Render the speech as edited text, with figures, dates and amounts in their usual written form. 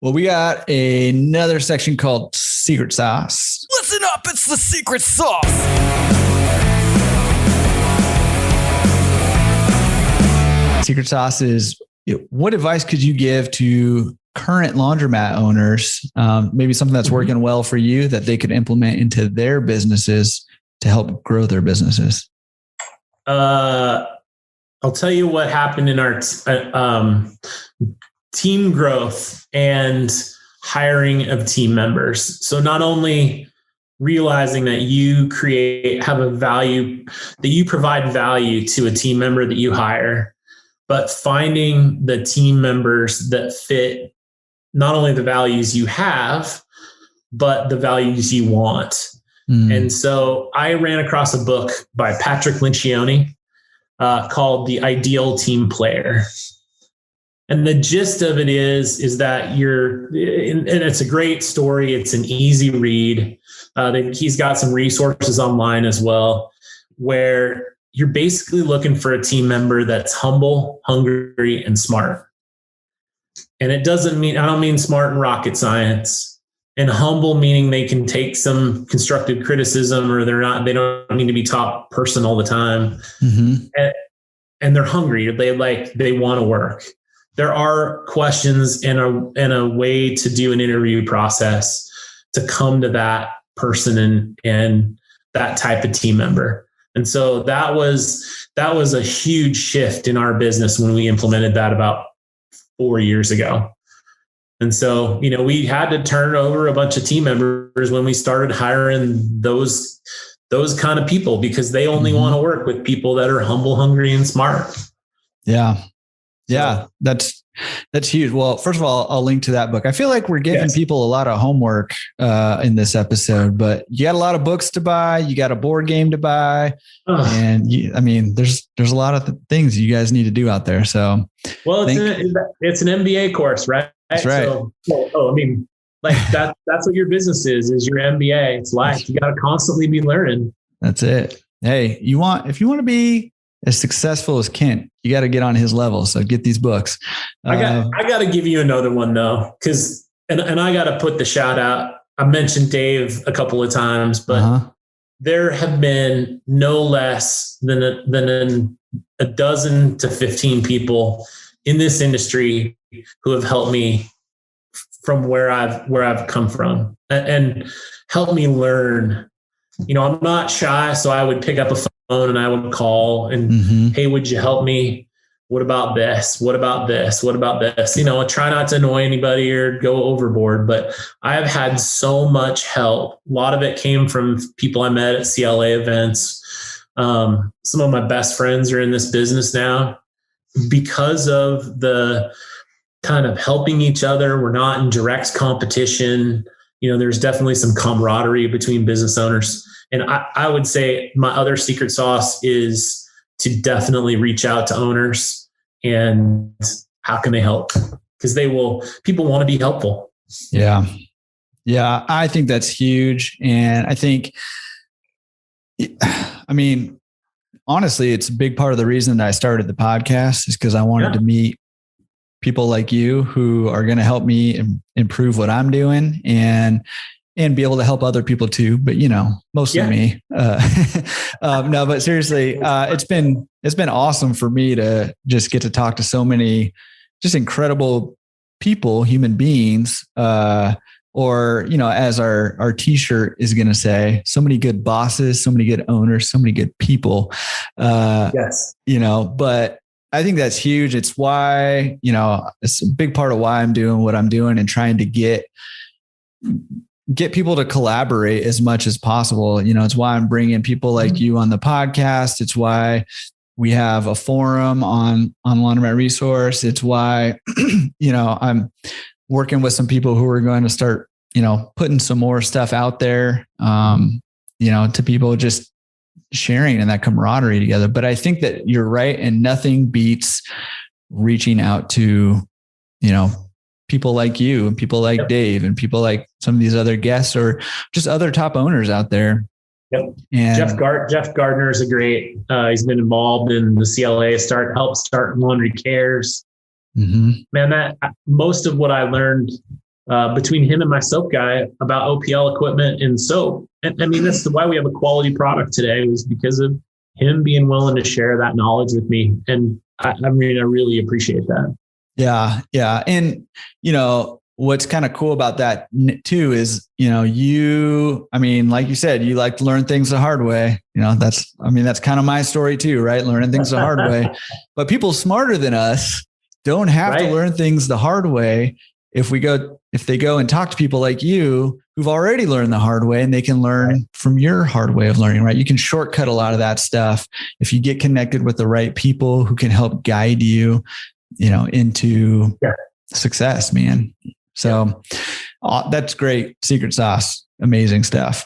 Well, we got another section called Secret Sauce. Listen up, it's the secret sauce. Secret Sauce is, what advice could you give to current laundromat owners? Maybe something that's working well for you that they could implement into their businesses to help grow their businesses. I'll tell you what happened in our team growth and hiring of team members. So not only realizing that you have a value, that you provide value to a team member that you hire, but finding the team members that fit not only the values you have, but the values you want. And so I ran across a book by Patrick Lencioni called The Ideal Team Player. And the gist of it is that and it's a great story. It's an easy read. He's got some resources online as well, where you're basically looking for a team member that's humble, hungry, and smart. And I don't mean smart in rocket science. And humble meaning they can take some constructive criticism, or they don't need to be top person all the time. And they're hungry. They want to work. There are questions and a way to do an interview process to come to that person and that type of team member. And so that was a huge shift in our business when we implemented that about 4 years ago. And so, we had to turn over a bunch of team members when we started hiring those kind of people, because they only want to work with people that are humble, hungry, and smart. Yeah. Yeah. That's huge. Well, first of all, I'll link to that book. I feel like we're giving people a lot of homework in this episode, but you got a lot of books to buy. You got a board game to buy. And there's a lot of things you guys need to do out there. So, well, it's an MBA course, right? That's right. That's what your business is your MBA. It's life. You got to constantly be learning. That's it. Hey, if you want to be as successful as Kent, you got to get on his level. So get these books. I got to give you another one though, because and I got to put the shout out. I mentioned Dave a couple of times, but there have been no less than a dozen to 15 people in this industry who have helped me from where I've come from and helped me learn. I'm not shy, so I would pick up a phone and I would call and, hey, would you help me? What about this? What about this? What about this? I try not to annoy anybody or go overboard, but I've had so much help. A lot of it came from people I met at CLA events. Some of my best friends are in this business now because of the kind of helping each other. We're not in direct competition. There's definitely some camaraderie between business owners. And I would say my other secret sauce is to definitely reach out to owners and how can they help? Because people want to be helpful. Yeah. Yeah. I think that's huge. And I think, honestly, it's a big part of the reason that I started the podcast is because I wanted to meet people like you who are going to help me improve what I'm doing and be able to help other people too. But, mostly me. No, but seriously, it's been awesome for me to just get to talk to so many just incredible people, human beings, or, as our t-shirt is going to say, so many good bosses, so many good owners, so many good people. But I think that's huge. It's why, it's a big part of why I'm doing what I'm doing and trying to get people to collaborate as much as possible. It's why I'm bringing people like you on the podcast. It's why we have a forum on Laundromat Resource. It's why, I'm working with some people who are going to start, putting some more stuff out there, to people just sharing and that camaraderie together. But I think that you're right. And nothing beats reaching out to, people like you and people like Dave and people like some of these other guests or just other top owners out there. Yep. And Jeff Gardner is a great, he's been involved in the CLA help start Laundry Cares. Man, that most of what I learned between him and my soap guy about OPL equipment and soap. And I mean, that's why we have a quality product today, was because of him being willing to share that knowledge with me. And I really appreciate that. Yeah. Yeah. And, what's kind of cool about that too is, like you said, you like to learn things the hard way. That's kind of my story too, right? Learning things the hard way. But people smarter than us don't have to learn things the hard way. If they go and talk to people like you who've already learned the hard way, and they can learn from your hard way of learning, right? You can shortcut a lot of that stuff if you get connected with the right people who can help guide you, into success, man. So that's great. Secret sauce. Amazing stuff.